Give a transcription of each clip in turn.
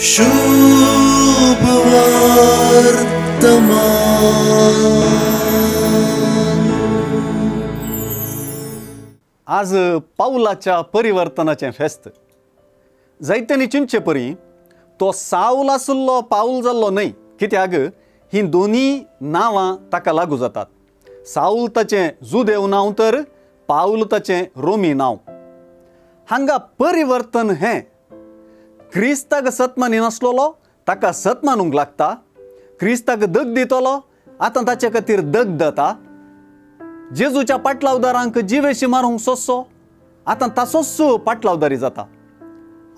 शुभ वर्तमान। आज पाऊलाच्या परिवर्तनाचे फेस्त जायत्यांनी चिंचे परी तो साऊल आसलो पाऊल जाल्लो न्हय, कित्याक ही दोन्ही नांवां ताका लागू जातात। साऊल ताचें जुदेव नांव तर पाऊल ताचें रोमी नांव। हांगा परिवर्तन हें क्रिस्ताक सतमानी नासलोलो ताका सतमानूंक लागता, क्रिस्ताक दग दितलो आतां ताचे खातीर दग जाता, जेजूच्या पाटलावदारांक जिवेशी मारूंक सोंसो आतां ताचोच पाटलावदारी जाता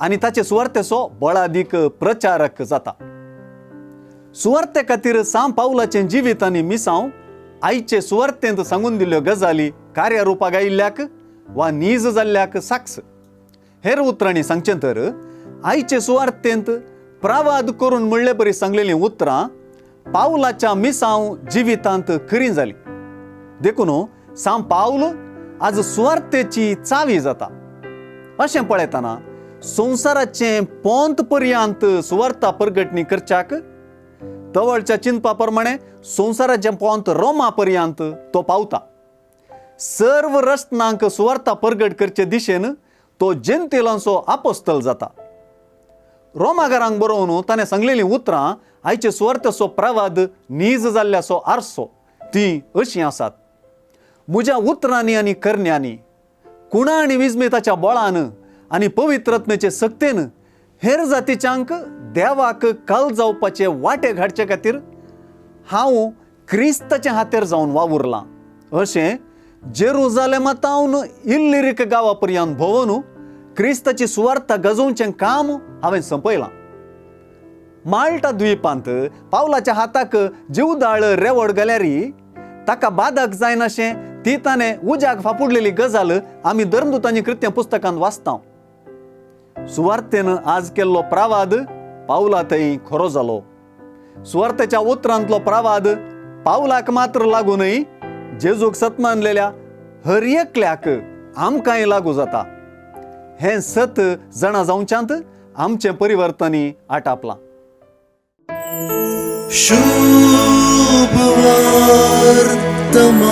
आनी ताचे सुवार्थेचो बळादीक प्रचारक जाता। सुवार्थे खातीर सांव पाऊलाचें जिवीत आनी मिसांव आयचे सुवार्थेंत सांगून दिल्ल्यो गजाली कार्यारुपाक आयिल्ल्याक वा नीज जाल्ल्याक साक्ष। हेर उतरांनी सांगचें तर आयचे सुवार्थेंत प्रावाद करून म्हणले परी सांगलेलीं उतरां पाऊलाच्या मिसांव जिवितांत खरीं जालीं। देखून सांव पाऊल आज सुवार्थेची चावी जाता। अशें पळयतना संवसाराचें पोंत पर्यंत सुवार्ता परगटणी करच्याक तवळच्या चिंतपा प्रमाणे संवसाराचें पोंत रोमा पर्यंत तो पावता। सर्व रस्त्यांक सुवार्ता परगट करचे दिशेन तो जेंतिलांचो आपोस्तल जाता। रोमागारांक बरोवन ताणें सांगलेलीं उतरां आयचे सुवार्थेचो प्रवाद नीज जाल्ल्याचो आरसो ती अशीं आसात। म्हज्या उतरांनी आनी करण्यांनी कुणा आनी विजमेताच्या बळान आनी पवित्रत्मेचे सक्तेन हेर जातीच्यांक देवाक काल जावपाचे वाटे घाडचे खातीर हांव क्रिस्ताचे हातेर जावन वावुरलां। अशें जेरुजालेमांतावन इल्लिरीक गांवा पर्यंत भोंवून क्रिस्ताची सुवार्ता गजोवचें काम हांवें संपयलां। माल्टा द्वीपांत पावलाच्या हाताक जीवदाळ रेवड गेल्यारी ताका बाधक जायनाशें ती ताणें उज्याक फापुडलेली गजाल आमी धर्मदूतांनी कृत्य पुस्तकांत वाचता। सुवार्थेन आज केल्लो प्रावाद पाऊलांतय खरो जालो। सुवार्थेच्या उतरांतलो प्रावाद पाऊलाक मात्र लागू न्हय, जेजूक सतमानलेल्या हर एकल्याक आमकांय लागू जाता। हें सत जाणा जावच्यांत आमचें परिवर्तनी आटापलां। शुभ वर्तमान।